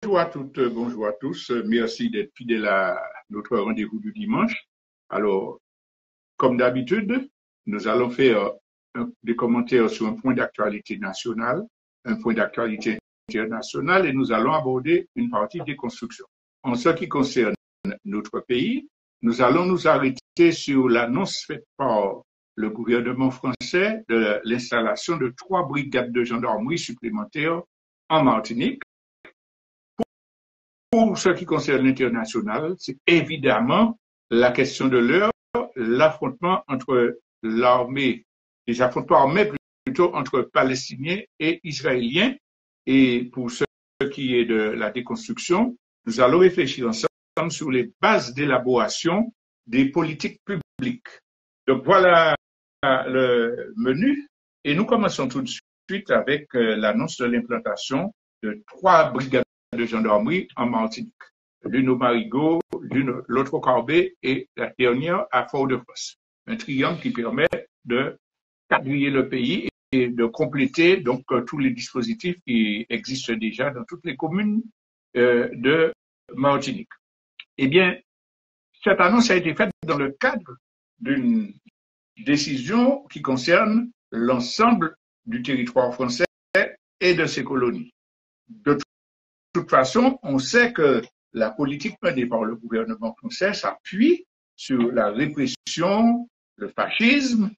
Bonjour à toutes, bonjour à tous. Merci d'être fidèles à notre rendez-vous du dimanche. Alors, comme d'habitude, nous allons faire des commentaires sur un point d'actualité nationale, un point d'actualité internationale et nous allons aborder une partie des constructions. En ce qui concerne notre pays, nous allons nous arrêter sur l'annonce faite par le gouvernement français de l'installation de 3 brigades de gendarmerie supplémentaires en Martinique. Pour ce qui concerne l'international, c'est évidemment la question de l'heure, l'affrontement entre l'armée, les affrontements armés plutôt entre Palestiniens et Israéliens. Et pour ce qui est de la déconstruction, nous allons réfléchir ensemble sur les bases d'élaboration des politiques publiques. Donc voilà le menu et nous commençons tout de suite avec l'annonce de l'implantation de 3 brigades de gendarmerie en Martinique. L'une au Marigot, l'autre au Carbet et la dernière à Fort-de-France. Un triangle qui permet de quadriller le pays et de compléter donc tous les dispositifs qui existent déjà dans toutes les communes de Martinique. Eh bien, cette annonce a été faite dans le cadre d'une décision qui concerne l'ensemble du territoire français et de ses colonies. De toute façon, on sait que la politique menée par le gouvernement français s'appuie sur la répression, le fascisme,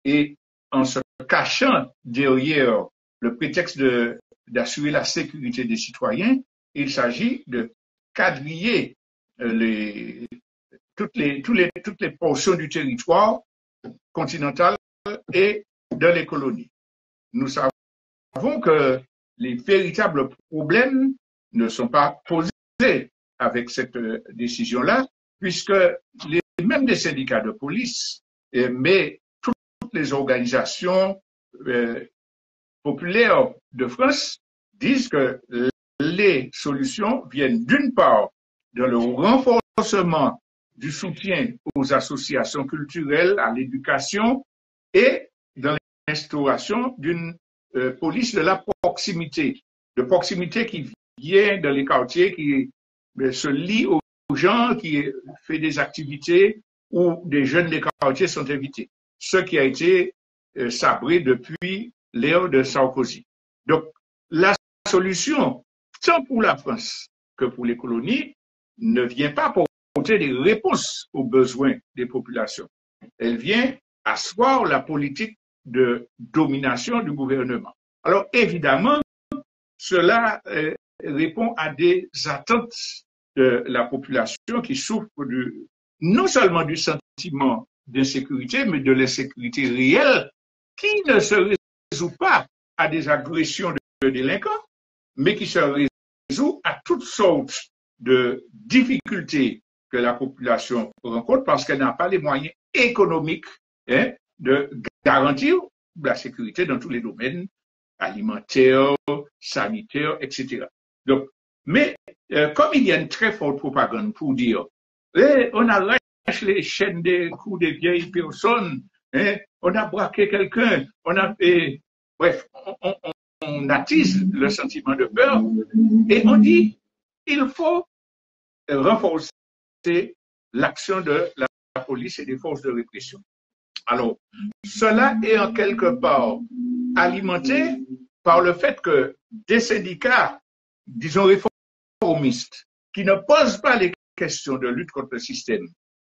et en se cachant derrière le prétexte d'assurer la sécurité des citoyens, il s'agit de quadriller toutes les portions du territoire continental et de les colonies. Nous savons que les véritables problèmes ne sont pas posés avec cette décision-là, puisque même des syndicats de police, mais toutes les organisations populaires de France disent que les solutions viennent d'une part dans le renforcement du soutien aux associations culturelles, à l'éducation et dans l'instauration d'une police de la proximité qui vient dans les quartiers, qui se lie aux gens, qui fait des activités où des jeunes des quartiers sont invités. Ce qui a été sabré depuis l'ère de Sarkozy. Donc, la solution, tant pour la France que pour les colonies, ne vient pas apporter des réponses aux besoins des populations. Elle vient asseoir la politique de domination du gouvernement. Alors, évidemment, cela répond à des attentes de la population qui souffre non seulement du sentiment d'insécurité, mais de l'insécurité réelle qui ne se résout pas à des agressions de délinquants, mais qui se résout à toutes sortes de difficultés que la population rencontre parce qu'elle n'a pas les moyens économiques de garantir la sécurité dans tous les domaines alimentaires, sanitaires, etc. Donc, mais comme il y a une très forte propagande pour dire on arrache les chaînes des coups des vieilles personnes, on a braqué quelqu'un, bref, on attise le sentiment de peur et on dit il faut renforcer l'action de la police et des forces de répression. Alors, cela est en quelque part alimenté par le fait que des syndicats, disons réformistes, qui ne posent pas les questions de lutte contre le système,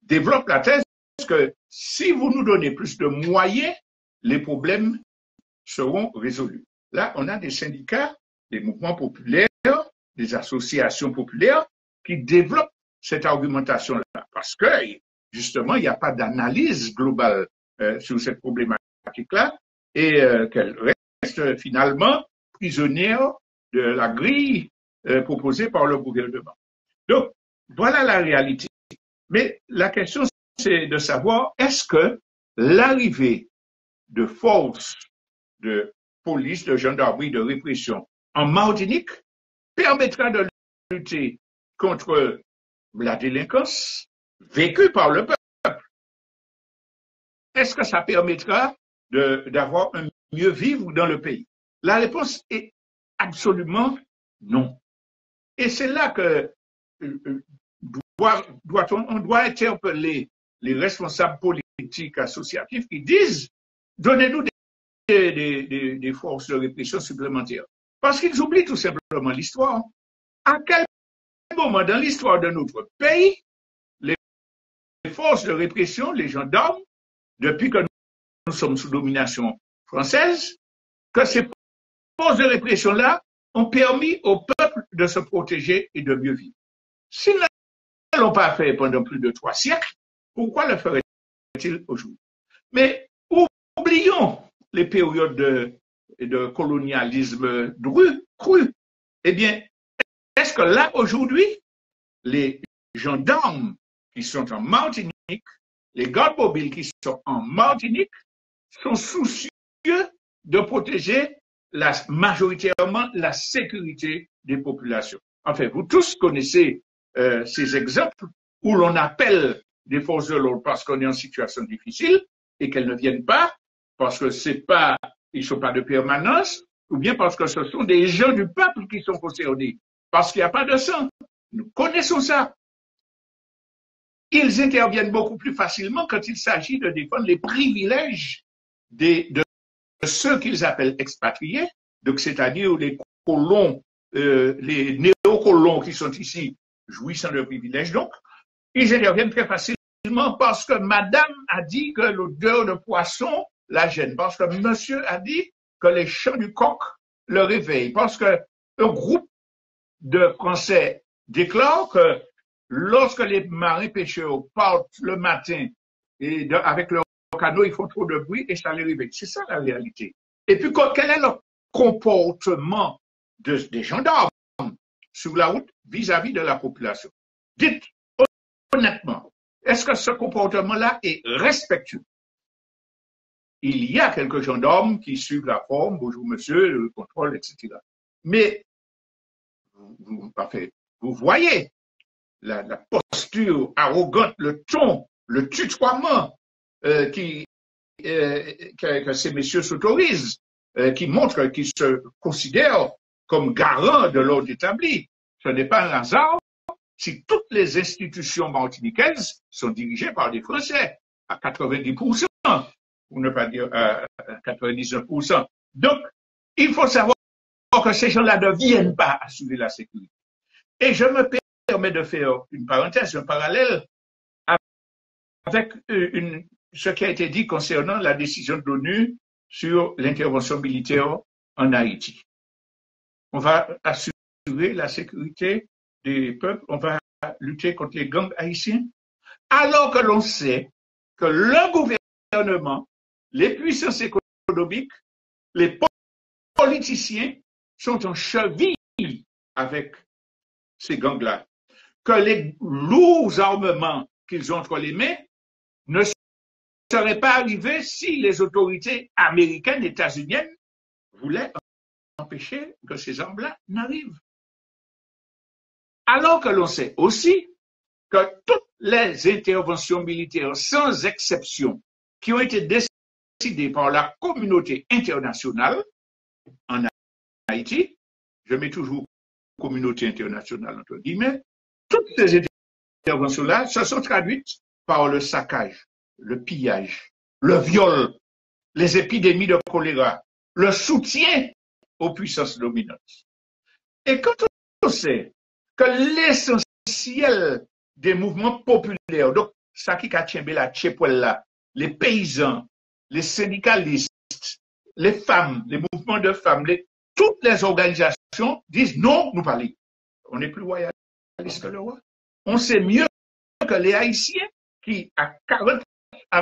développent la thèse que si vous nous donnez plus de moyens, les problèmes seront résolus. Là, on a des syndicats, des mouvements populaires, des associations populaires qui développent cette argumentation-là parce que, justement, il n'y a pas d'analyse globale sur cette problématique-là et qu'elle reste finalement prisonnière de la grille proposée par le gouvernement. Donc, voilà la réalité. Mais la question, c'est de savoir est-ce que l'arrivée de forces de police, de gendarmerie, de répression en Martinique permettra de lutter contre la délinquance vécue par le peuple. Est-ce que ça permettra d'avoir un mieux vivre dans le pays? La réponse est absolument non. Et c'est là que on doit interpeller les responsables politiques associatifs qui disent donnez-nous des forces de répression supplémentaires. Parce qu'ils oublient tout simplement l'histoire. À quel moment dans l'histoire de notre pays, les forces de répression, les gendarmes, depuis que nous sommes sous domination française, que ces forces de répression-là ont permis au peuple de se protéger et de mieux vivre. S'ils ne l'ont pas fait pendant plus de 3 siècles, pourquoi le feraient-ils aujourd'hui? Mais oublions les périodes de colonialisme cru. Eh bien, est-ce que là, aujourd'hui, les gendarmes qui sont en Martinique, les gardes mobiles qui sont en Martinique, sont soucieux de protéger majoritairement la sécurité des populations? Enfin, vous tous connaissez ces exemples où l'on appelle des forces de l'ordre parce qu'on est en situation difficile et qu'elles ne viennent pas parce que ils ne sont pas de permanence, ou bien parce que ce sont des gens du peuple qui sont concernés, parce qu'il n'y a pas de sang. Nous connaissons ça. Ils interviennent beaucoup plus facilement quand il s'agit de défendre les privilèges de ceux qu'ils appellent expatriés, donc c'est-à-dire les colons, les néocolons qui sont ici jouissant de privilèges. Donc, ils interviennent très facilement parce que madame a dit que l'odeur de poisson la gêne, parce que monsieur a dit que les chants du coq le réveillent, parce qu'un groupe de Français déclare que lorsque les marins pêcheurs partent le matin et avec leur canot, ils font trop de bruit et ça les réveille. C'est ça la réalité. Et puis, quel est le comportement des gendarmes sur la route vis-à-vis de la population? Dites honnêtement, est-ce que ce comportement-là est respectueux? Il y a quelques gendarmes qui suivent la forme, bonjour monsieur, le contrôle, etc. Mais vous voyez la posture arrogante, le ton, le tutoiement que ces messieurs s'autorisent, qui montrent qu'ils se considèrent comme garants de l'ordre établi. Ce n'est pas un hasard si toutes les institutions martiniquaises sont dirigées par des Français à 90%. Pour ne pas dire 99%. Donc, il faut savoir que ces gens-là ne viennent pas assurer la sécurité. Et je me permets de faire une parenthèse, un parallèle avec ce qui a été dit concernant la décision de l'ONU sur l'intervention militaire en Haïti. On va assurer la sécurité des peuples, on va lutter contre les gangs haïtiens, alors que l'on sait que le gouvernement, les puissances économiques, les politiciens sont en cheville avec ces gangs-là. Que les lourds armements qu'ils ont entre les mains ne seraient pas arrivés si les autorités américaines, états-uniennes voulaient empêcher que ces armes-là n'arrivent. Alors que l'on sait aussi que toutes les interventions militaires, sans exception, qui ont été décidées par la communauté internationale en Haïti, je mets toujours communauté internationale entre guillemets, toutes ces interventions-là se sont traduites par le saccage, le pillage, le viol, les épidémies de choléra, le soutien aux puissances dominantes. Et quand on sait que l'essentiel des mouvements populaires, donc ça qui a tient la tchèpoella, les paysans, les syndicalistes, les femmes, les mouvements de femmes, toutes les organisations disent non, nous parlons. On n'est plus royaliste que le roi. On sait mieux que les Haïtiens qui, à 40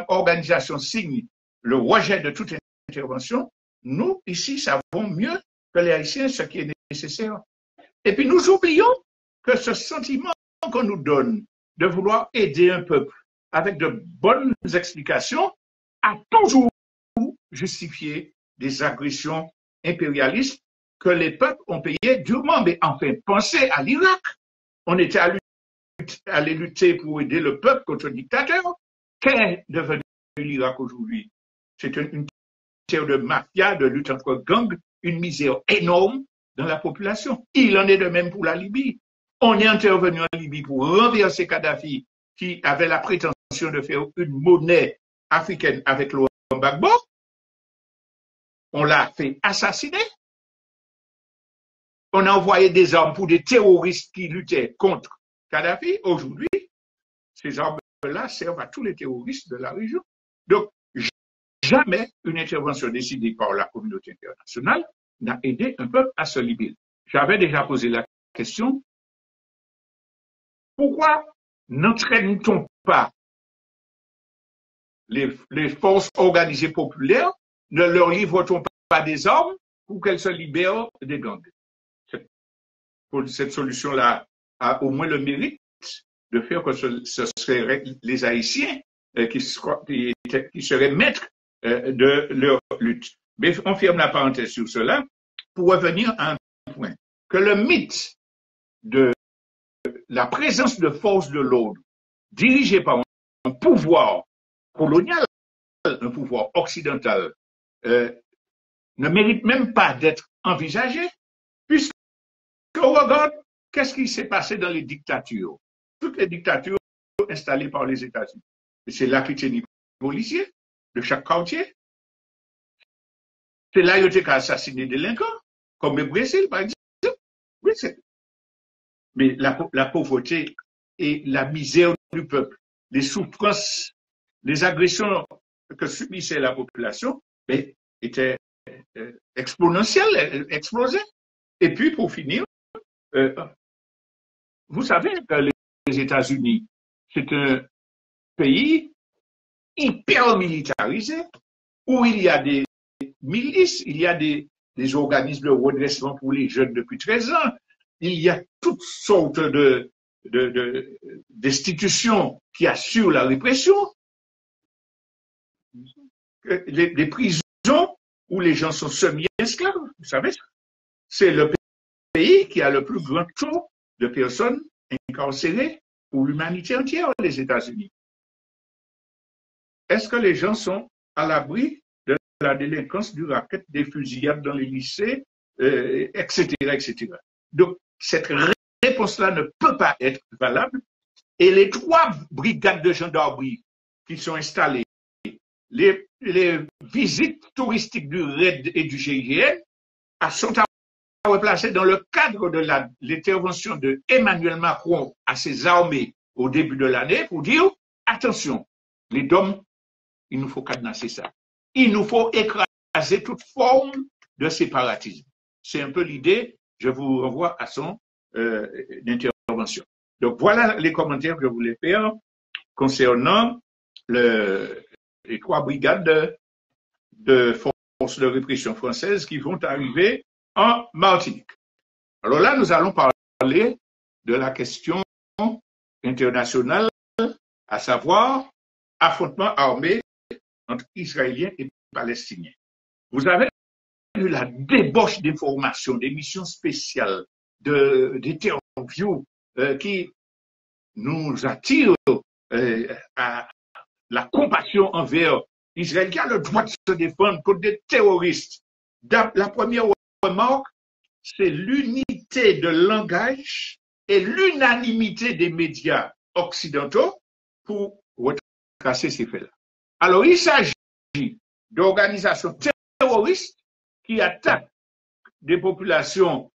organisations, signent le rejet de toute intervention. Nous, ici, savons mieux que les Haïtiens ce qui est nécessaire. Et puis nous oublions que ce sentiment qu'on nous donne de vouloir aider un peuple avec de bonnes explications a toujours justifié des agressions impérialistes que les peuples ont payées durement. Mais enfin, pensez à l'Irak. On était allé lutter pour aider le peuple contre le dictateur. Qu'est devenu l'Irak aujourd'hui? C'est une terre de mafia, de lutte entre gangs, une misère énorme dans la population. Il en est de même pour la Libye. On est intervenu en Libye pour renverser Kadhafi, qui avait la prétention de faire une monnaie africaine avec Laurent Gbagbo. On l'a fait assassiner. On a envoyé des armes pour des terroristes qui luttaient contre Kadhafi. Aujourd'hui, ces armes-là servent à tous les terroristes de la région. Donc, jamais une intervention décidée par la communauté internationale n'a aidé un peuple à se libérer. J'avais déjà posé la question, pourquoi n'entraîne-t-on pas les forces organisées populaires, ne leur livre-t-on pas des armes pour qu'elles se libèrent des gangs? Cette solution-là a au moins le mérite de faire que ce seraient les Haïtiens qui seraient maîtres de leur lutte. Mais on ferme la parenthèse sur cela pour revenir à un point, que le mythe de la présence de forces de l'ordre dirigées par un pouvoir colonial, un pouvoir occidental, ne mérite même pas d'être envisagé, puisqu'on regarde qu'est-ce qui s'est passé dans les dictatures. Toutes les dictatures installées par les États-Unis. C'est là qu'ils tiennent les policiers de chaque quartier. C'est là qu'ils ont assassiné des délinquants, comme le Brésil, par exemple. Oui, mais la pauvreté et la misère du peuple, les souffrances, les agressions que subissait la population, étaient exponentielles, explosaient. Et puis, pour finir, vous savez que les États-Unis, c'est un pays hyper militarisé, où il y a des milices, il y a des organismes de redressement pour les jeunes depuis 13 ans, il y a toutes sortes d'institutions qui assurent la répression, des prisons où les gens sont semi-esclaves, vous savez ça. C'est le pays qui a le plus grand taux de personnes incarcérées pour l'humanité entière, les États-Unis. Est-ce que les gens sont à l'abri de la délinquance, du racket, des fusillades dans les lycées, etc., etc. Donc, cette réponse-là ne peut pas être valable. Et les 3 brigades de gendarmerie qui sont installées, les visites touristiques du RAID et du GIGN sont à replacer dans le cadre de l'intervention de Emmanuel Macron à ses armées au début de l'année pour dire, attention, les DOM, il nous faut cadenasser ça. Il nous faut écraser toute forme de séparatisme. C'est un peu l'idée, je vous renvoie à son intervention. Donc voilà les commentaires que je voulais faire concernant les 3 brigades de forces de répression françaises qui vont arriver en Martinique. Alors là, nous allons parler de la question internationale, à savoir affrontement armé entre Israéliens et Palestiniens. Vous avez eu la débauche d'informations, d'émissions spéciales, d'interviews qui nous attirent à la compassion envers Israël, qui a le droit de se défendre contre des terroristes. La première remarque, c'est l'unité de langage et l'unanimité des médias occidentaux pour retracer ces faits-là. Alors, il s'agit d'organisations terroristes qui attaquent des populations,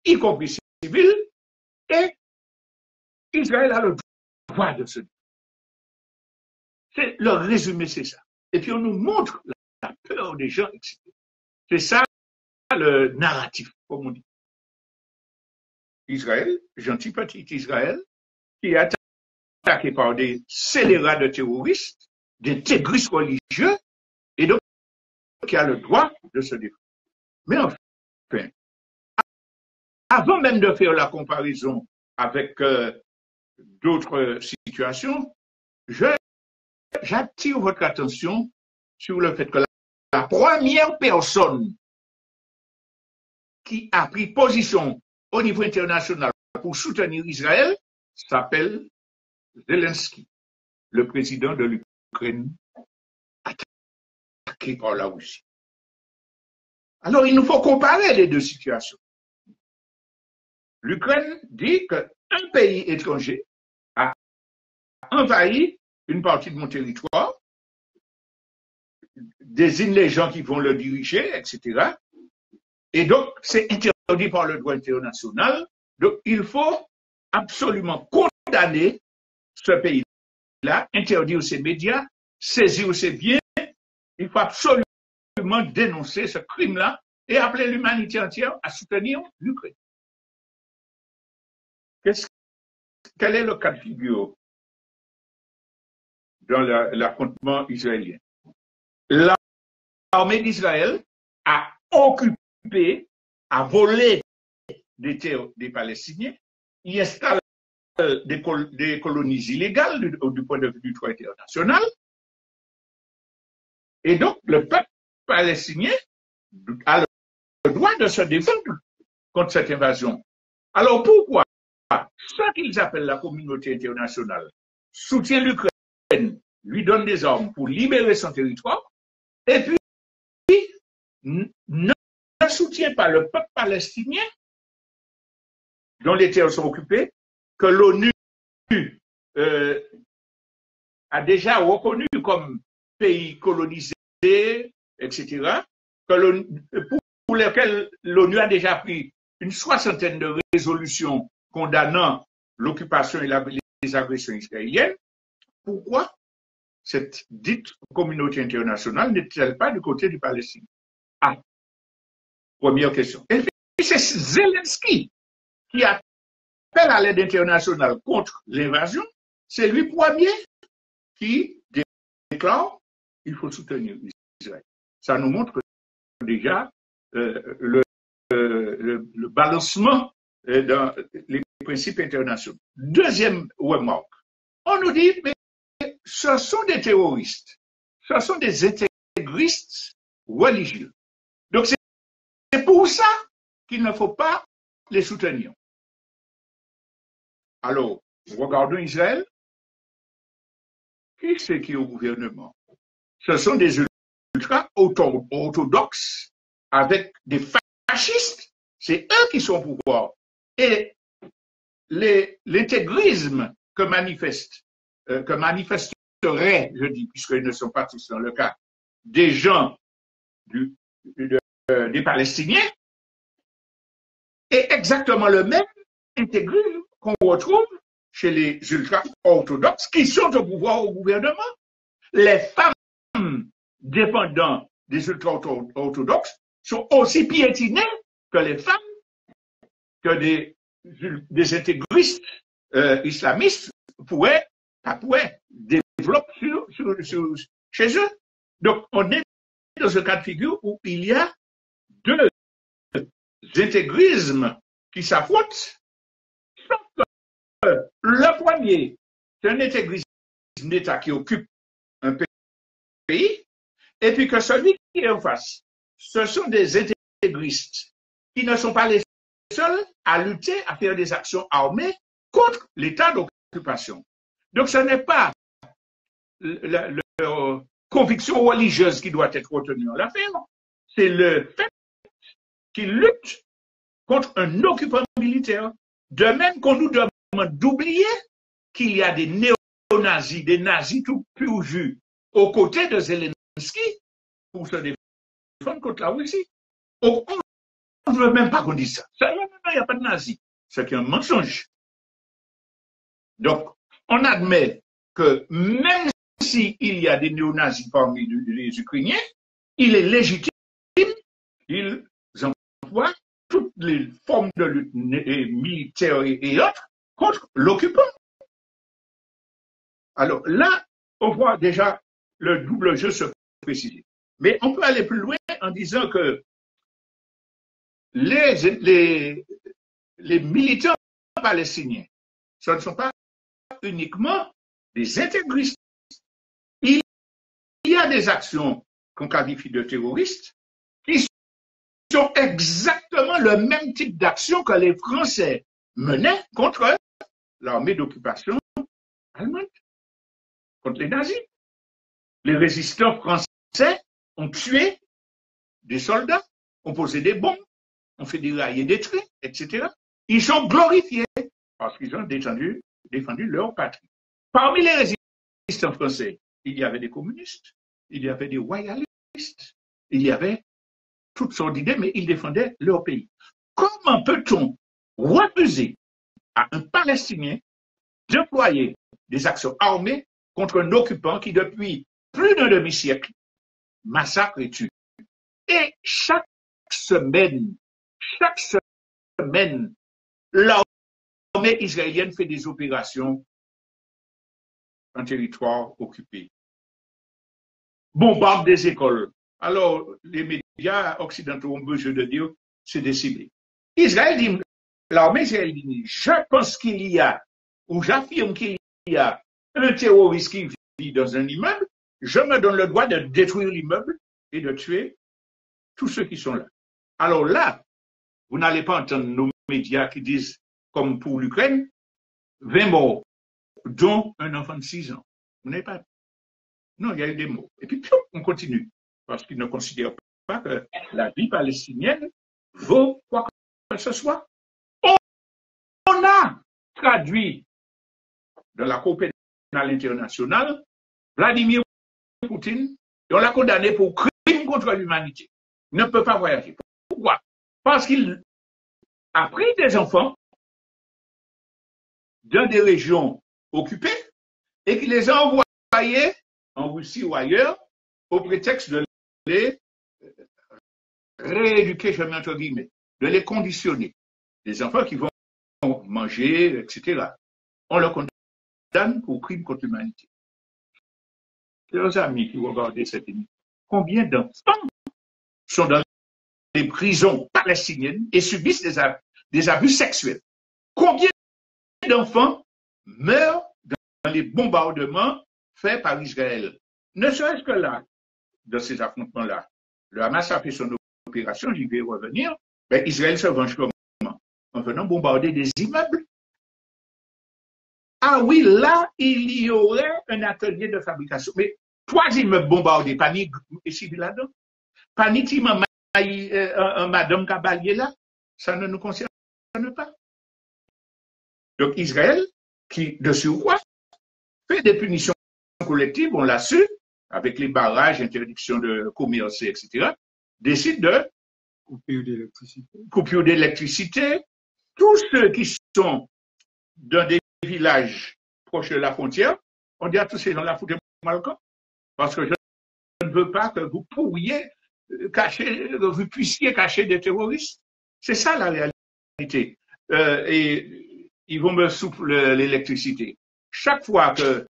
y compris civiles, et Israël a le droit de se défendre. Le résumé, c'est ça. Et puis, on nous montre la peur des gens, etc. C'est ça le narratif, comme on dit. Israël, gentil petit Israël, qui est attaqué par des scélérats de terroristes, d'intégristes religieux, et donc qui a le droit de se défendre. Mais enfin, avant même de faire la comparaison avec d'autres situations, j'attire votre attention sur le fait que la première personne qui a pris position au niveau international pour soutenir Israël s'appelle Zelensky, le président de l'Ukraine, attaqué par la Russie. Alors, il nous faut comparer les 2 situations. L'Ukraine dit qu'un pays étranger a envahi une partie de mon territoire, désigne les gens qui vont le diriger, etc. Et donc, c'est interdit par le droit international. Donc, il faut absolument condamner ce pays-là, interdire ses médias, saisir ses biens. Il faut absolument dénoncer ce crime-là et appeler l'humanité entière à soutenir l'Ukraine. Quel est le cas de figure dans l'affrontement israélien? L'armée d'Israël a occupé, a volé des terres des Palestiniens, y installe des colonies illégales du point de vue du droit international. Et donc, le peuple palestinien a le droit de se défendre contre cette invasion. Alors, pourquoi ceux qu'ils appellent la communauté internationale soutiennent l'Ukraine, lui donnent des armes pour libérer son territoire, et puis ne soutient pas le peuple palestinien dont les terres sont occupées, que l'ONU a déjà reconnu comme pays colonisé, etc., pour lesquels l'ONU a déjà pris une soixantaine de résolutions condamnant l'occupation et les agressions israéliennes. Pourquoi cette dite communauté internationale n'est-elle pas du côté du Palestine? Ah, première question. Et puis c'est Zelensky qui appelle à l'aide internationale contre l'invasion. C'est lui premier qui déclare qu'il faut soutenir Israël. Ça nous montre déjà le balancement dans les principes internationaux. Deuxième remarque, on nous dit, mais ce sont des terroristes, ce sont des intégristes religieux. Donc c'est pour ça qu'il ne faut pas les soutenir. Alors, regardons Israël. Qui c'est qui est au gouvernement? Ce sont des ultra-orthodoxes avec des fascistes. C'est eux qui sont au pouvoir. Et l'intégrisme que manifesteraient, je dis, puisqu'ils ne sont pas tous dans le cas, des gens des Palestiniens, est exactement le même intégrisme qu'on retrouve chez les ultra-orthodoxes qui sont au pouvoir au gouvernement. Les femmes dépendant des ultra-orthodoxes sont aussi piétinées que les femmes, que des intégristes islamistes développent chez eux. Donc, on est dans un cas de figure où il y a deux intégrismes qui s'affrontent. Le premier, c'est un intégrisme d'État qui occupe un pays, et puis que celui qui est en face, ce sont des intégristes qui ne sont pas les seuls à lutter, à faire des actions armées contre l'état d'occupation. Donc ce n'est pas leur conviction religieuse qui doit être retenue en l'affaire, c'est le fait qu'ils luttent contre un occupant militaire. De même qu'on nous demande d'oublier qu'il y a des néo-nazis, des nazis tout pur jus, aux côtés de Zelensky pour se défendre contre la Russie. On ne veut même pas qu'on dise ça. Il n'y a pas de nazis. C'est un mensonge. Donc, on admet que même s'il y a des néo-nazis parmi les Ukrainiens, il est légitime qu'ils emploient toutes les formes de lutte militaire et autres contre l'occupant. Alors là, on voit déjà le double jeu se préciser. Mais on peut aller plus loin en disant que les militants palestiniens, ce ne sont pas uniquement des intégristes. Il y a des actions qu'on qualifie de terroristes qui sont exactement le même type d'action que les Français menaient contre l'armée d'occupation allemande, contre les nazis. Les résistants français ont tué des soldats, ont posé des bombes, ont fait dérailler des trains, etc. Ils sont glorifiés parce qu'ils ont défendu leur patrie. Parmi les résistants français, il y avait des communistes, il y avait des royalistes, il y avait toutes sortes d'idées, mais ils défendaient leur pays. Comment peut-on refuser à un Palestinien déployer des actions armées contre un occupant qui, depuis plus d'un demi-siècle, massacre et tue? Et chaque semaine, l'armée israélienne fait des opérations en territoire occupé, bombarde des écoles. Alors, les médias occidentaux ont besoin de dire c'est des ciblés. Israël dit, l'armée israélienne, je pense qu'il y a, ou j'affirme qu'il y a un terroriste qui vit dans un immeuble, je me donne le droit de détruire l'immeuble et de tuer tous ceux qui sont là. Alors là, vous n'allez pas entendre nos médias qui disent, comme pour l'Ukraine, 20 morts, dont un enfant de 6 ans. Vous n'avez pas. Non, il y a eu des morts. Et puis, on continue. Parce qu'ils ne considèrent pas que la vie palestinienne vaut quoi que ce soit. On a traduit dans la Cour pénale internationale Vladimir Poutine et on l'a condamné pour crime contre l'humanité. Il ne peut pas voyager. Pourquoi? Parce qu'il a pris des enfants dans des régions occupées et qu'il les a envoyés en Russie ou ailleurs au prétexte de les rééduquer, je mets entre guillemets, de les conditionner. Des enfants qui vont manger, etc. On leur condamne pour crime contre l'humanité. Chers amis qui regardent cette émission, combien d'enfants sont dans les prisons palestiniennes et subissent des abus sexuels? Combien d'enfants meurent dans les bombardements faits par Israël? Ne serait-ce que là, dans ces affrontements-là, le Hamas a fait son opération, j'y vais revenir, mais Israël se venge comment? En venant bombarder des immeubles. Ah oui, là, il y aurait un atelier de fabrication. Mais 3 immeubles bombardés, pas ni ici là-dedans, pas ni madame Kabalier là, ça ne nous concerne pas. Donc Israël, qui de surcroît fait des punitions collectives, on l'a su, avec les barrages, interdiction de commerce, etc., décide de coupure d'électricité. Tous ceux qui sont dans des villages proches de la frontière, on dit à tous ces gens-là, foutez-moi le camp, parce que je ne veux pas que vous puissiez cacher des terroristes. C'est ça la réalité. Et ils vont me souffler l'électricité. Chaque fois que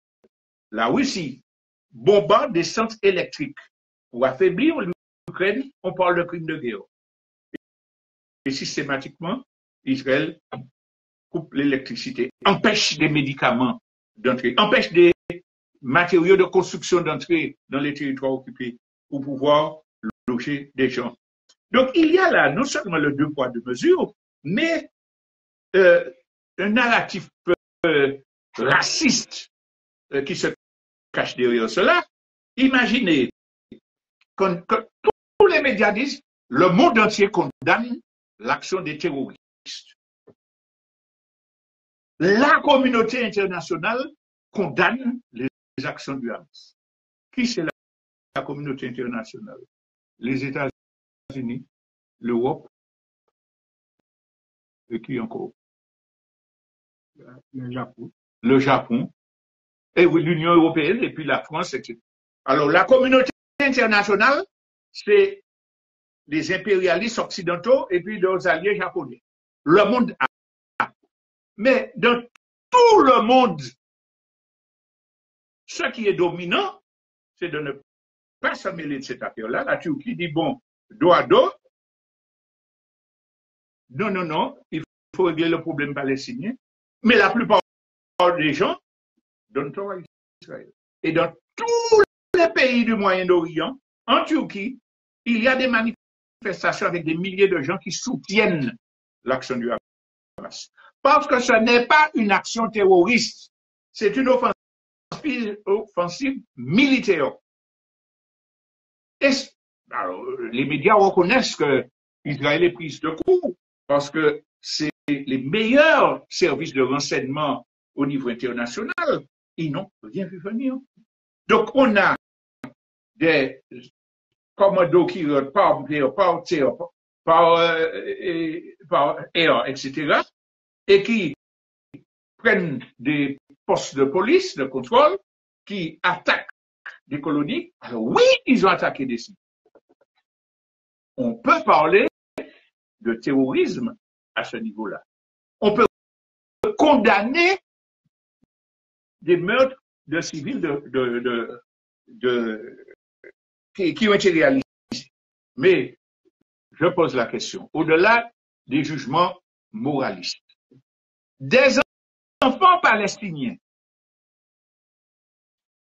la Russie bombarde des centres électriques pour affaiblir l'Ukraine, on parle de crime de guerre. Et systématiquement, Israël coupe l'électricité, empêche des médicaments d'entrer, empêche des matériaux de construction d'entrer dans les territoires occupés pour pouvoir loger des gens. Donc, il y a là non seulement le 2 poids 2 mesures, mais un narratif raciste qui se cache derrière cela. Imaginez que tous les médias disent le monde entier condamne l'action des terroristes. La communauté internationale condamne les actions du Hamas. Qui c'est la communauté internationale? Les États-Unis, l'Europe, et qui encore? Le Japon, et oui, l'Union européenne, et puis la France, etc. Alors, la communauté internationale, c'est les impérialistes occidentaux et puis leurs alliés japonais. Le monde a. Mais dans tout le monde, ce qui est dominant, c'est de ne pas se mêler de cette affaire-là. La Turquie dit, bon, dos à dos, non, il faut régler le problème palestinien. Mais la plupart des gens donnent tort à Israël. Et dans tous les pays du Moyen-Orient, en Turquie, il y a des manifestations avec des milliers de gens qui soutiennent l'action du Hamas. Parce que ce n'est pas une action terroriste, c'est une offensive militaire. Et alors, les médias reconnaissent que Israël est prise de court parce que c'est les meilleurs services de renseignement au niveau international, ils n'ont rien vu venir. Donc, on a des commandos qui par terre, par air, etc., et qui prennent des postes de police, de contrôle, qui attaquent des colonies. Alors oui, ils ont attaqué des sites. On peut parler de terrorisme à ce niveau-là. On peut condamner des meurtres de civils qui ont été réalisés. Mais je pose la question, au-delà des jugements moralistes, des enfants palestiniens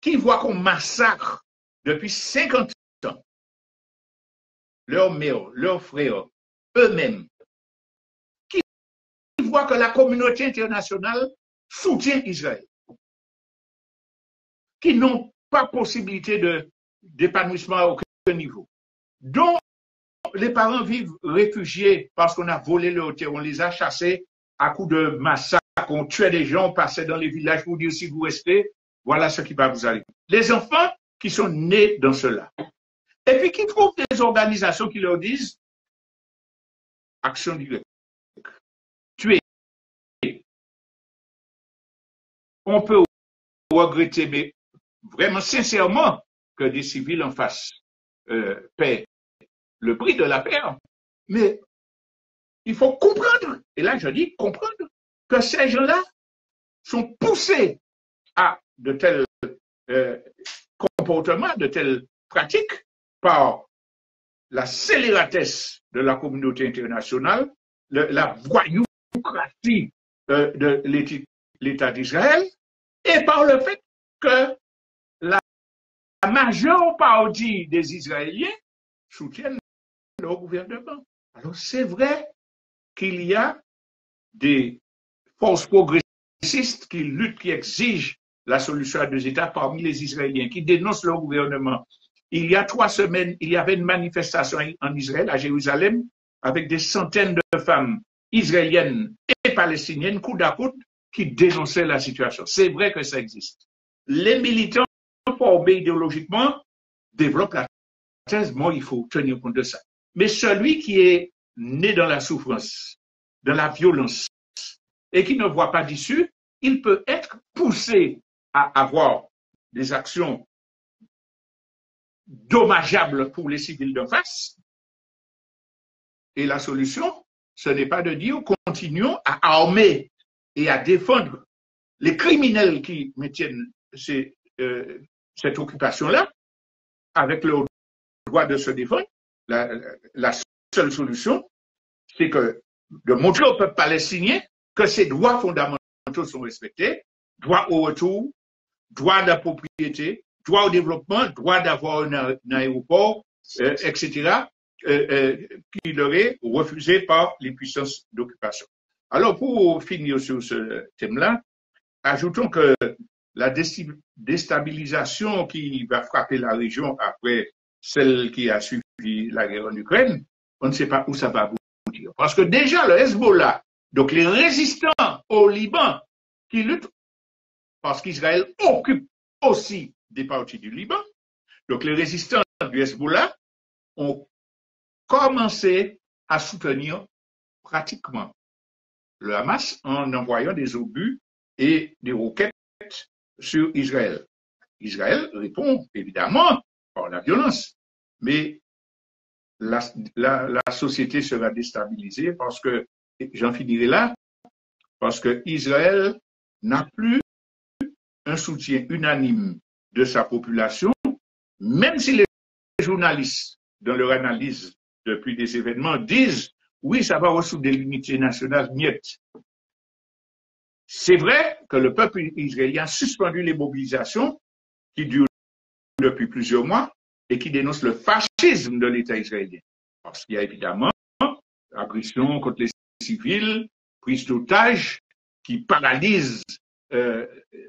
qui voient qu'on massacre depuis 50 ans leurs mères, leurs frères, eux-mêmes, qui voient que la communauté internationale soutient Israël, qui n'ont pas possibilité d'épanouissement à aucun niveau, dont les parents vivent réfugiés parce qu'on a volé leur terre, on les a chassés à coups de massacres, on tuait des gens, on passait dans les villages pour dire si vous restez, voilà ce qui va vous arriver. Les enfants qui sont nés dans cela. Et puis qui trouvent des organisations qui leur disent action directe, tuer. On peut regretter, mais vraiment sincèrement, que des civils en face paient le prix de la paix. Mais il faut comprendre, et là je dis comprendre, que ces gens-là sont poussés à de tels comportements, de telles pratiques par la scélératesse de la communauté internationale, la voyoucratie de l'État d'Israël, et par le fait que la majeure partie des Israéliens soutiennent leur gouvernement. Alors c'est vrai qu'il y a des forces progressistes qui luttent, qui exigent la solution à deux États parmi les Israéliens, qui dénoncent leur gouvernement. Il y a 3 semaines, il y avait une manifestation en Israël, à Jérusalem, avec des centaines de femmes israéliennes et palestiniennes, coude à coude, qui dénonçaient la situation. C'est vrai que ça existe. Les militants formés idéologiquement développent la thèse, bon, il faut tenir compte de ça. Mais celui qui est né dans la souffrance, dans la violence, et qui ne voit pas d'issue, il peut être poussé à avoir des actions dommageables pour les civils d'en face. Et la solution, ce n'est pas de dire continuons à armer et à défendre les criminels qui maintiennent cette occupation-là, avec leur droit de se défendre. La seule solution, c'est de montrer au peuple palestinien que ses droits fondamentaux sont respectés, droit au retour, droit de la propriété, droit au développement, droit d'avoir un aéroport, etc., qui leur est refusé par les puissances d'occupation. Alors, pour finir sur ce thème-là, ajoutons que la déstabilisation qui va frapper la région après celle qui a suivi la guerre en Ukraine, on ne sait pas où ça va aboutir. Parce que déjà, le Hezbollah, donc les résistants au Liban qui luttent, parce qu'Israël occupe aussi des parties du Liban, donc les résistants du Hezbollah ont commencé à soutenir pratiquement le Hamas en envoyant des obus et des roquettes sur Israël. Israël répond évidemment par la violence, mais la société sera déstabilisée parce que, j'en finirai là, parce que Israël n'a plus un soutien unanime de sa population, même si les journalistes, dans leur analyse depuis des événements, disent oui, ça va ressouder l'unité nationale, niet. C'est vrai que le peuple israélien a suspendu les mobilisations qui durent depuis plusieurs mois et qui dénoncent le fascisme de l'État israélien. Parce qu'il y a évidemment agression contre les civils, prise d'otages qui paralysent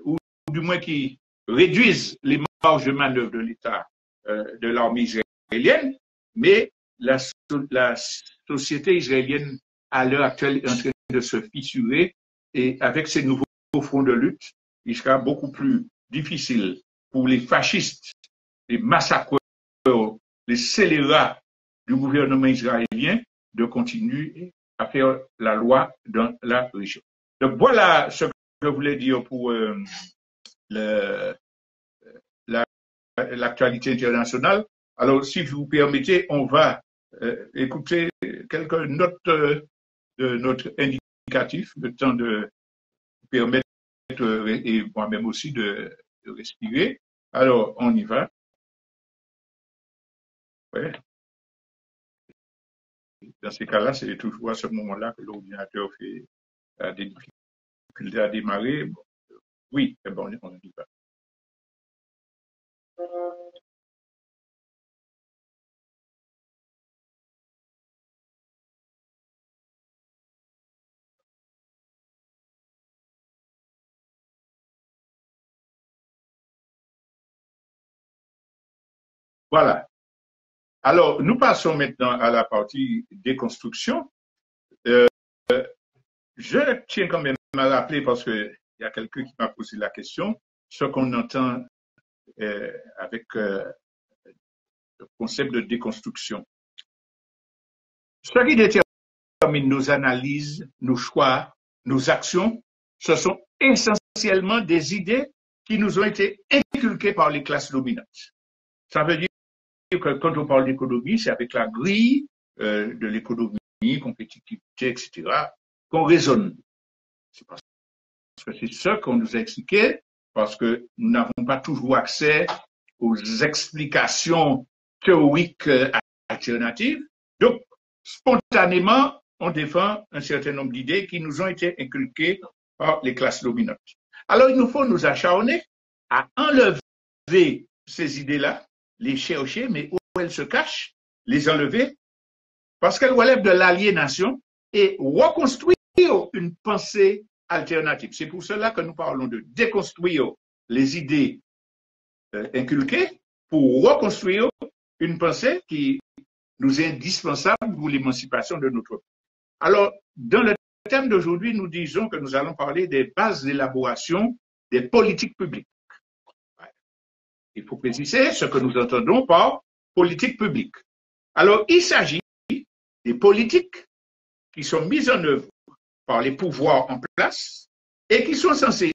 ou du moins qui réduisent les marges de manœuvre de l'État, de l'armée israélienne, mais la société israélienne à l'heure actuelle est en train de se fissurer et avec ces nouveaux fronts de lutte, il sera beaucoup plus difficile pour les fascistes, les massacreurs, les scélérats du gouvernement israélien de continuer à faire la loi dans la région. Donc voilà ce que je voulais dire pour l'actualité internationale. Alors, si vous permettez, on va écouter quelques notes de notre indicatif, le temps de permettre et moi-même aussi de respirer. Alors, on y va. Ouais. Dans ces cas-là, c'est toujours à ce moment-là que l'ordinateur a des difficultés à démarrer. Bon, oui, bon, on y va. Voilà. Alors, nous passons maintenant à la partie déconstruction. Je tiens quand même à rappeler, parce qu'il y a quelqu'un qui m'a posé la question, ce qu'on entend avec le concept de déconstruction. Ce qui détermine nos analyses, nos choix, nos actions, ce sont essentiellement des idées qui nous ont été inculquées par les classes dominantes. Ça veut dire que quand on parle d'économie, c'est avec la grille de l'économie, compétitivité, etc., qu'on raisonne. C'est parce que c'est ça qu'on nous a expliqué, parce que nous n'avons pas toujours accès aux explications théoriques alternatives. Donc, spontanément, on défend un certain nombre d'idées qui nous ont été inculquées par les classes dominantes. Alors, il nous faut nous acharner à enlever ces idées-là, les chercher, mais où elles se cachent, les enlever, parce qu'elles relèvent de l'aliénation et reconstruire une pensée alternative. C'est pour cela que nous parlons de déconstruire les idées inculquées pour reconstruire une pensée qui nous est indispensable pour l'émancipation de notre peuple. Alors, dans le thème d'aujourd'hui, nous disons que nous allons parler des bases d'élaboration des politiques publiques. Il faut préciser ce que nous entendons par politique publique. Alors, il s'agit des politiques qui sont mises en œuvre par les pouvoirs en place et qui sont censés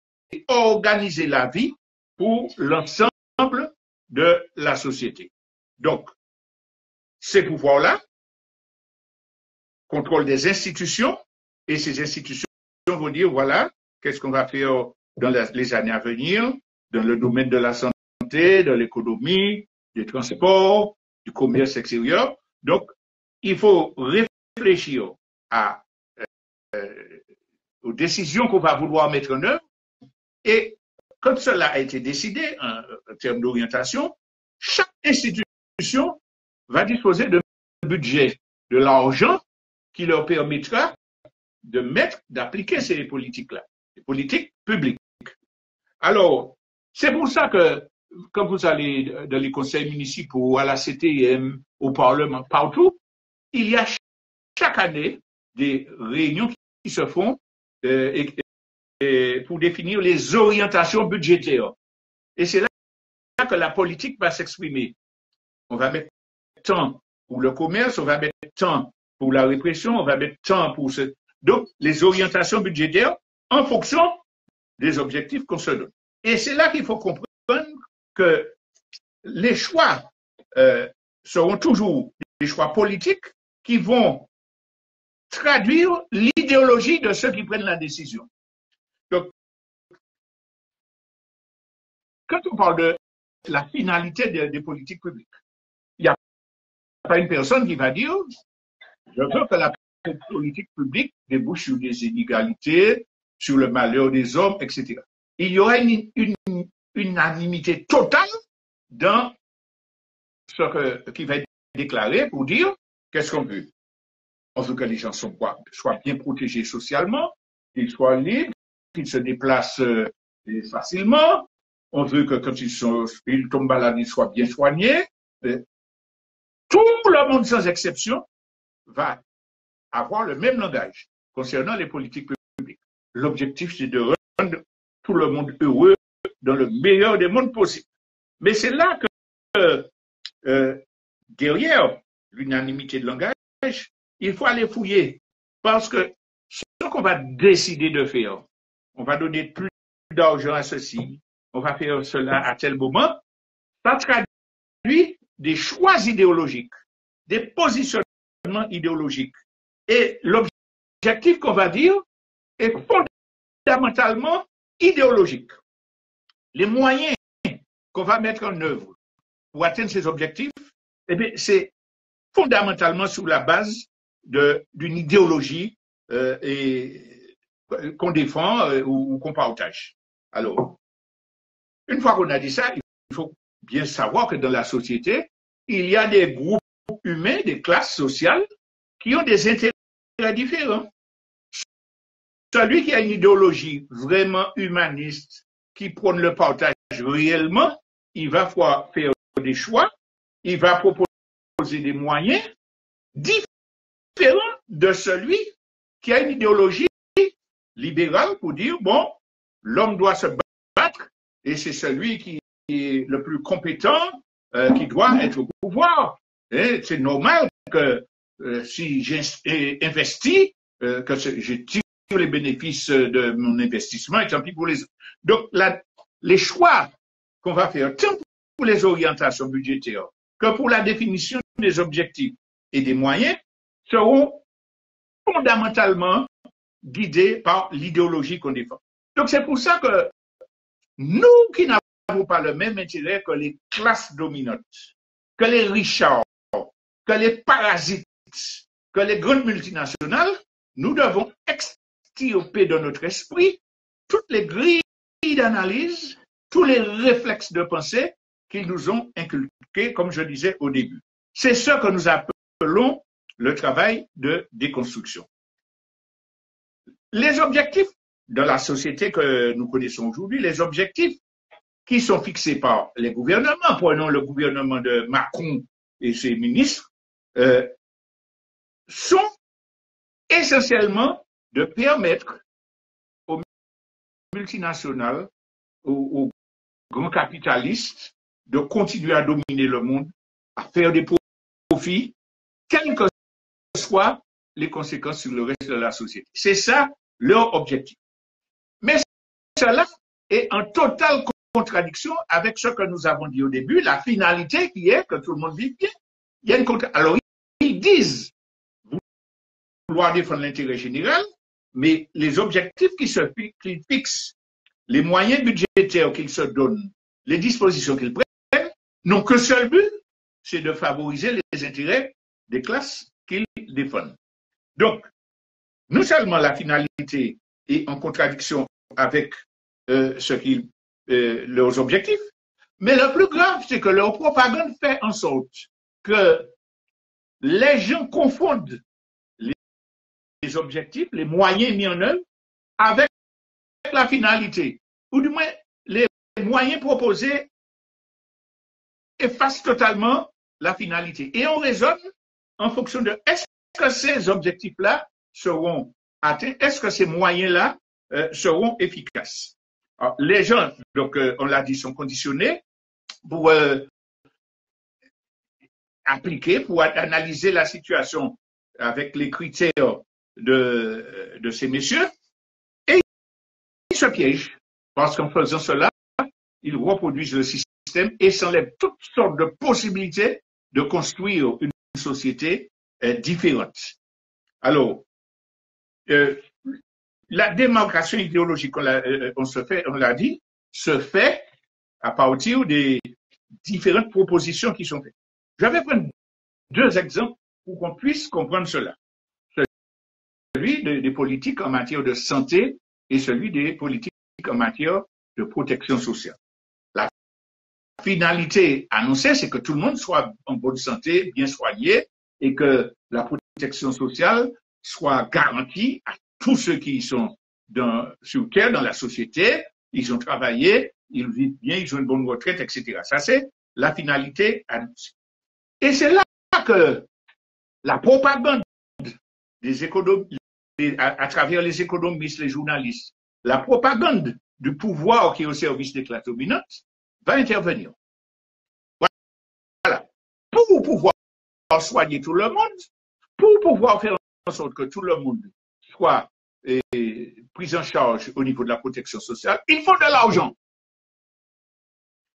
organiser la vie pour l'ensemble de la société. Donc, ces pouvoirs-là contrôlent des institutions et ces institutions vont dire, voilà, qu'est-ce qu'on va faire dans les années à venir, dans le domaine de la santé, de l'économie, des transports, du commerce extérieur. Donc, il faut réfléchir aux décisions qu'on va vouloir mettre en œuvre. Et quand cela a été décidé en termes d'orientation, chaque institution va disposer de budget, de l'argent qui leur permettra d'appliquer ces politiques-là, les politiques publiques. Alors, c'est pour ça que quand vous allez dans les conseils municipaux, à la CTM, au Parlement, partout, il y a chaque année des réunions qui se font pour définir les orientations budgétaires. Et c'est là que la politique va s'exprimer. On va mettre tant pour le commerce, on va mettre tant pour la répression, on va mettre tant pour ce... Donc, les orientations budgétaires en fonction des objectifs qu'on se donne. Et c'est là qu'il faut comprendre que les choix seront toujours des choix politiques qui vont traduire l'idéologie de ceux qui prennent la décision. Donc, quand on parle de la finalité des politiques publiques, il n'y a pas une personne qui va dire je veux que la politique publique débouche sur des inégalités, sur le malheur des hommes, etc. Il y aura une unanimité totale dans ce qui va être déclaré pour dire qu'est-ce qu'on veut. On veut que les gens soient bien protégés socialement, qu'ils soient libres, qu'ils se déplacent facilement. On veut que quand ils tombent malades, ils soient bien soignés. Tout le monde, sans exception, va avoir le même langage. concernant les politiques publiques. L'objectif, c'est de rendre tout le monde heureux dans le meilleur des mondes possibles. Mais c'est là que, derrière l'unanimité de langage, il faut aller fouiller. Parce que ce qu'on va décider de faire, on va donner plus d'argent à ceci, on va faire cela à tel moment, ça traduit des choix idéologiques, des positionnements idéologiques. Et l'objectif qu'on va dire est fondamentalement idéologique. Les moyens qu'on va mettre en œuvre pour atteindre ces objectifs, eh bien, c'est fondamentalement sous la base d'une idéologie qu'on défend ou qu'on partage. Alors, une fois qu'on a dit ça, il faut bien savoir que dans la société, il y a des groupes humains, des classes sociales qui ont des intérêts différents. Celui qui a une idéologie vraiment humaniste, qui prône le partage réellement, il va pouvoir faire des choix, il va proposer des moyens différents de celui qui a une idéologie libérale pour dire, bon, l'homme doit se battre et c'est celui qui est le plus compétent qui doit être au pouvoir. C'est normal que si j'investis, que je tire les bénéfices de mon investissement, et tant pis pour les autres. Donc, les choix qu'on va faire, tant pour les orientations budgétaires que pour la définition des objectifs et des moyens, seront fondamentalement guidés par l'idéologie qu'on défend. Donc, c'est pour ça que nous qui n'avons pas le même intérêt que les classes dominantes, que les richards, que les parasites, que les grandes multinationales, nous devons extirper de notre esprit toutes les grilles d'analyse, tous les réflexes de pensée qu'ils nous ont inculqués, comme je disais au début. C'est ce que nous appelons le travail de déconstruction. Les objectifs de la société que nous connaissons aujourd'hui, les objectifs qui sont fixés par les gouvernements, prenons le gouvernement de Macron et ses ministres, sont essentiellement de permettre aux multinationales, aux grands capitalistes de continuer à dominer le monde, à faire des profits, quelles que soient les conséquences sur le reste de la société. C'est ça leur objectif. Mais cela est en totale contradiction avec ce que nous avons dit au début, la finalité qui est que tout le monde vive bien. Il y a une Alors, ils disent vouloir défendre l'intérêt général, mais les objectifs qu'ils fixent, les moyens budgétaires qu'ils se donnent, les dispositions qu'ils prennent, n'ont que seul but, c'est de favoriser les intérêts des classes qu'ils défendent. Donc, non seulement la finalité est en contradiction avec leurs objectifs, mais le plus grave, c'est que leur propagande fait en sorte que les gens confondent les objectifs, les moyens mis en œuvre avec la finalité. Ou du moins, les moyens proposés effacent totalement la finalité. Et on raisonne en fonction de est-ce que ces objectifs-là seront atteints, est-ce que ces moyens-là seront efficaces. Alors, les gens, donc on l'a dit, sont conditionnés pour appliquer, pour analyser la situation avec les critères de ces messieurs, et ils se piègent, parce qu'en faisant cela, ils reproduisent le système et s'enlèvent toutes sortes de possibilités de construire une société différente. Alors, la démarcation idéologique, on l'a dit, se fait à partir des différentes propositions qui sont faites. Je vais prendre deux exemples pour qu'on puisse comprendre cela. Celui des politiques en matière de santé et celui des politiques en matière de protection sociale. La finalité annoncée, c'est que tout le monde soit en bonne santé, bien soigné, et que la protection sociale soit garantie à tous ceux qui sont sur Terre, dans la société, ils ont travaillé, ils vivent bien, ils ont une bonne retraite, etc. Ça, c'est la finalité annoncée. Et c'est là que la propagande des à travers les économistes, les journalistes, la propagande du pouvoir qui est au service des classes dominantes va intervenir. Voilà. Pour pouvoir soigner tout le monde, pour pouvoir faire en sorte que tout le monde soit pris en charge au niveau de la protection sociale, il faut de l'argent.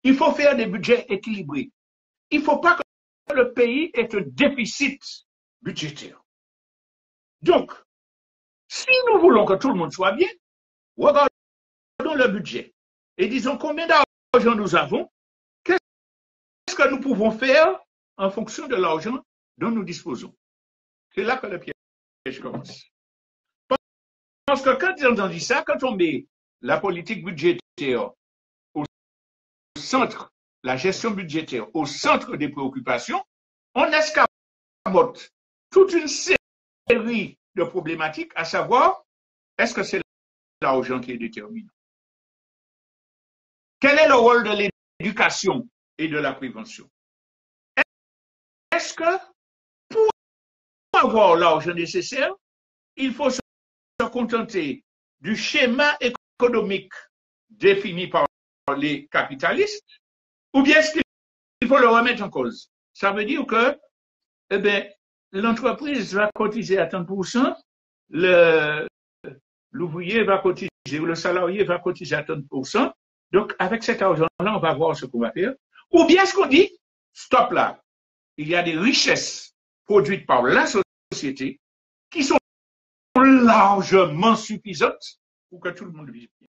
Il faut faire des budgets équilibrés. Il ne faut pas que le pays ait un déficit budgétaire. Donc, si nous voulons que tout le monde soit bien, regardons le budget et disons combien d'argent nous avons, qu'est-ce que nous pouvons faire en fonction de l'argent dont nous disposons. C'est là que le piège commence. Parce que quand on dit ça, quand on met la politique budgétaire au centre, la gestion budgétaire au centre des préoccupations, on escamote toute une série de problématiques, à savoir, est-ce que c'est l'argent qui est déterminant? Quel est le rôle de l'éducation et de la prévention? Est-ce que pour avoir l'argent nécessaire, il faut se contenter du schéma économique défini par les capitalistes, ou bien est-ce qu'il faut le remettre en cause? Ça veut dire que eh bien, l'entreprise va cotiser à 30%, l'ouvrier va cotiser, le salarié va cotiser à 30%. Donc, avec cet argent-là, on va voir ce qu'on va faire. Ou bien est-ce qu'on dit, stop là, il y a des richesses produites par la société qui sont largement suffisantes pour que tout le monde vive bien.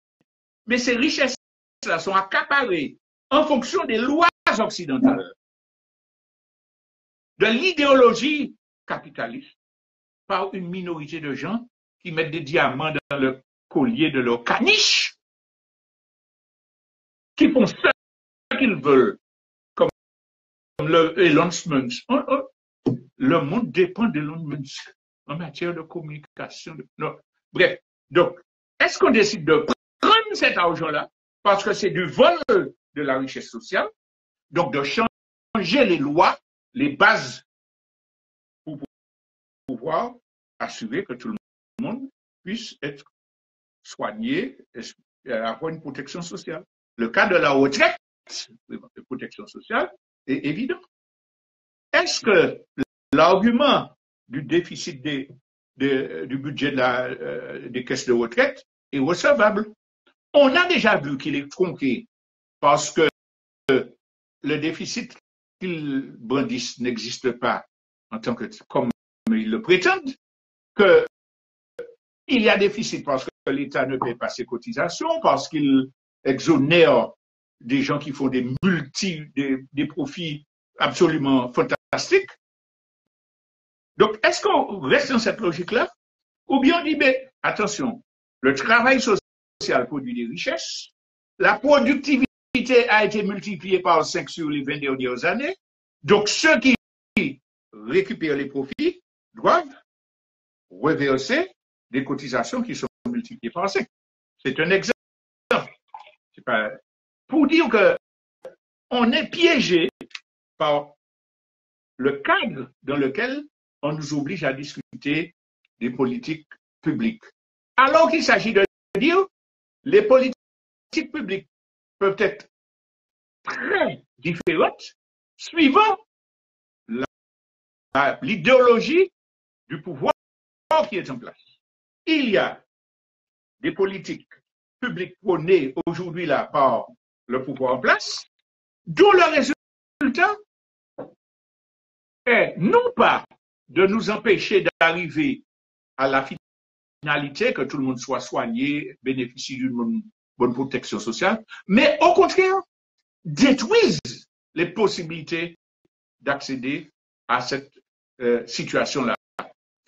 Mais ces richesses-là sont accaparées en fonction des lois occidentales, de l'idéologie capitaliste, par une minorité de gens qui mettent des diamants dans le collier de leur caniche, qui font ce qu'ils veulent, comme le Elon Musk. Le monde dépend d'Elon Musk en matière de communication. Non. Bref, donc, est-ce qu'on décide de prendre cet argent-là parce que c'est du vol de la richesse sociale, donc de changer les lois, les bases pour pouvoir assurer que tout le monde puisse être soigné, avoir une protection sociale. Le cas de la retraite, de protection sociale, est évident. Est-ce que l'argument du déficit du budget des caisses de retraite est recevable? On a déjà vu qu'il est tronqué parce que le déficit qu'ils brandissent n'existe pas en tant que, comme ils le prétendent, qu'il y a déficit parce que l'État ne paie pas ses cotisations, parce qu'il exonère des gens qui font des profits absolument fantastiques. Donc, est-ce qu'on reste dans cette logique-là? Ou bien on dit, mais attention, le travail social produit des richesses, la productivité a été multipliée par 5 sur les 20 dernières années, donc ceux qui récupèrent les profits doivent reverser des cotisations qui sont multipliées par 5. C'est un exemple. C'est pas... Pour dire qu'on est piégé par le cadre dans lequel on nous oblige à discuter des politiques publiques. Alors qu'il s'agit de dire les politiques publiques peuvent être très différentes suivant l'idéologie du pouvoir qui est en place. Il y a des politiques publiques prônées aujourd'hui là par le pouvoir en place, dont le résultat est non pas de nous empêcher d'arriver à la finalité, que tout le monde soit soigné, bénéficie d'une bonne protection sociale, mais au contraire, détruisent les possibilités d'accéder à cette situation-là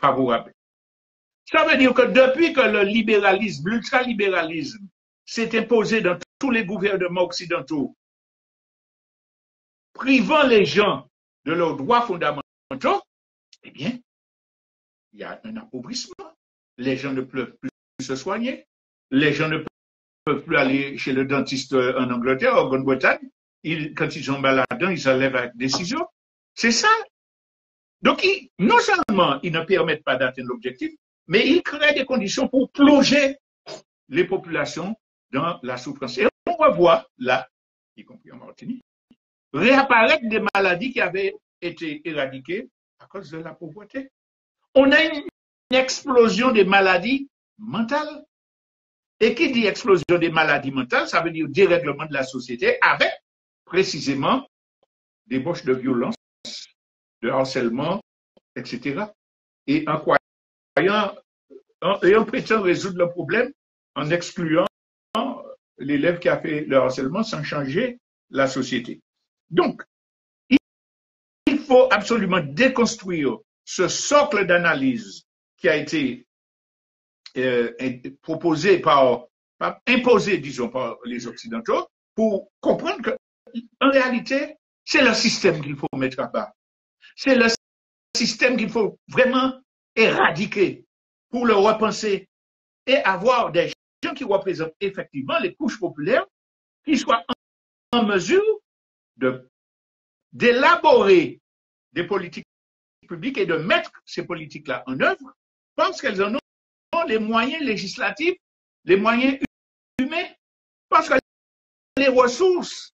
favorable. Ça veut dire que depuis que le libéralisme, l'ultralibéralisme s'est imposé dans tous les gouvernements occidentaux, privant les gens de leurs droits fondamentaux, eh bien, il y a un appauvrissement. Les gens ne peuvent plus se soigner. Les gens ne peuvent plus aller chez le dentiste en Angleterre, en Grande-Bretagne. Quand ils ont mal là-dedans, ils enlèvent avec décision. C'est ça. Donc, non seulement ils ne permettent pas d'atteindre l'objectif, mais il crée des conditions pour plonger les populations dans la souffrance. Et on va voir là, y compris en Martinique, réapparaître des maladies qui avaient été éradiquées à cause de la pauvreté. On a une explosion des maladies mentales. Et qui dit explosion des maladies mentales, ça veut dire dérèglement de la société avec précisément débauche de violence, de harcèlement, etc. Et en croyant, et on prétend résoudre le problème en excluant l'élève qui a fait le harcèlement sans changer la société. Donc, il faut absolument déconstruire ce socle d'analyse qui a été proposé imposé, disons, par les Occidentaux, pour comprendre que, en réalité, c'est le système qu'il faut mettre à bas. C'est le système qu'il faut vraiment éradiquer pour le repenser et avoir des gens qui représentent effectivement les couches populaires qui soient en mesure d'élaborer des politiques publiques et de mettre ces politiques-là en œuvre parce qu'elles en ont les moyens législatifs, les moyens humains, parce que les ressources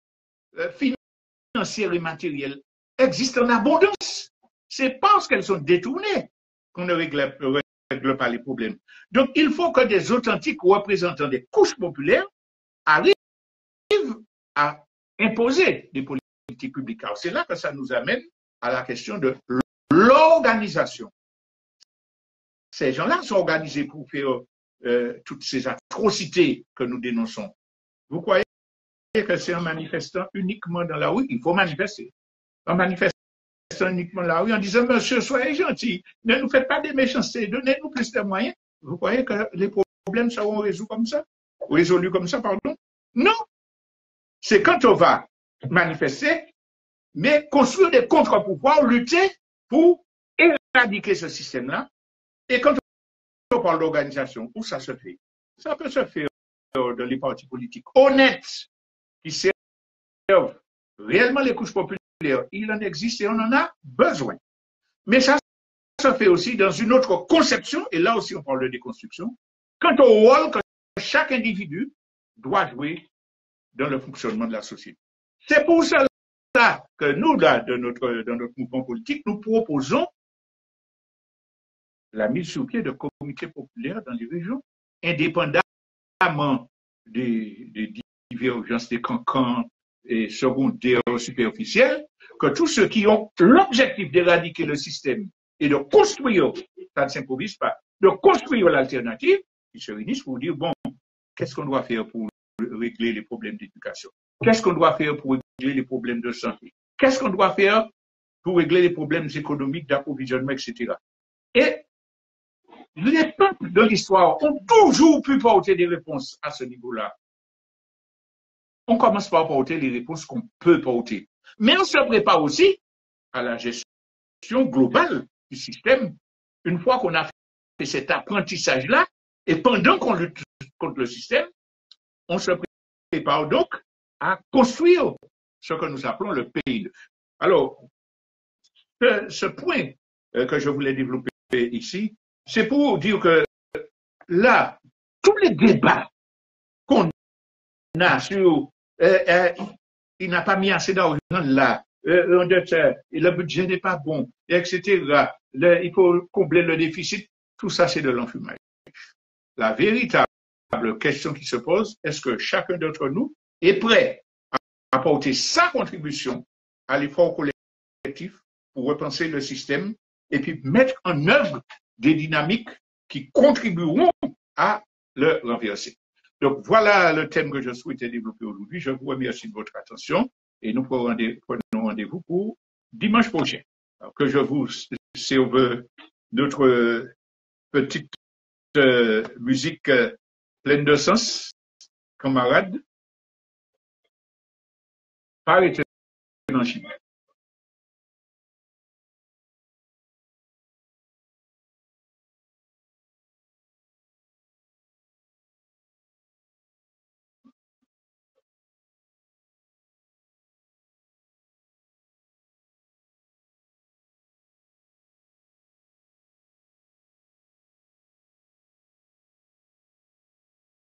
financières et matérielles existent en abondance. C'est parce qu'elles sont détournées qu'on ne règle pas les problèmes. Donc, il faut que des authentiques représentants des couches populaires arrivent à imposer des politiques publiques. Alors, c'est là que ça nous amène à la question de l'organisation. Ces gens-là sont organisés pour faire toutes ces atrocités que nous dénonçons. Vous croyez que c'est en manifestant uniquement dans la rue? Il faut manifester. En manifestant uniquement dans la rue, en disant, monsieur, soyez gentil, ne nous faites pas des méchancetés, donnez-nous plus de moyens. Vous croyez que les problèmes seront résolus comme ça? Pardon? Non. C'est quand on va manifester, mais construire des contre-pouvoirs, lutter pour éradiquer ce système-là. Et quand on parle d'organisation, où ça se fait? Ça peut se faire dans les partis politiques honnêtes qui servent réellement les couches populaires. Il en existe et on en a besoin. Mais ça se fait aussi dans une autre conception, et là aussi on parle de déconstruction, quant au rôle que chaque individu doit jouer dans le fonctionnement de la société. C'est pour cela que nous, là, dans notre mouvement politique, nous proposons la mise sur pied de comités populaires dans les régions, indépendamment des divergences des cancans et secondaires superficielles, que tous ceux qui ont l'objectif d'éradiquer le système et de construire, ça ne s'improvise pas, de construire l'alternative, ils se réunissent pour dire, bon, qu'est-ce qu'on doit faire pour régler les problèmes d'éducation? Qu'est-ce qu'on doit faire pour régler les problèmes de santé? Qu'est-ce qu'on doit faire pour régler les problèmes économiques, d'approvisionnement, etc. Et les peuples de l'histoire ont toujours pu porter des réponses à ce niveau-là. On commence par porter les réponses qu'on peut porter. Mais on se prépare aussi à la gestion globale du système. Une fois qu'on a fait cet apprentissage-là, et pendant qu'on lutte contre le système, on se prépare donc à construire ce que nous appelons le pays. Alors, ce point que je voulais développer ici, c'est pour dire que là, tous les débats qu'on a sur il n'a pas mis assez d'argent là, le budget n'est pas bon, etc. Il faut combler le déficit. Tout ça, c'est de l'enfumage. La véritable question qui se pose, est-ce que chacun d'entre nous est prêt à apporter sa contribution à l'effort collectif pour repenser le système et puis mettre en œuvre des dynamiques qui contribueront à le renverser. Donc, voilà le thème que je souhaitais développer aujourd'hui. Je vous remercie de votre attention et nous prenons rendez-vous pour dimanche prochain. Alors que je vous serve notre petite musique pleine de sens, camarades, par éternel.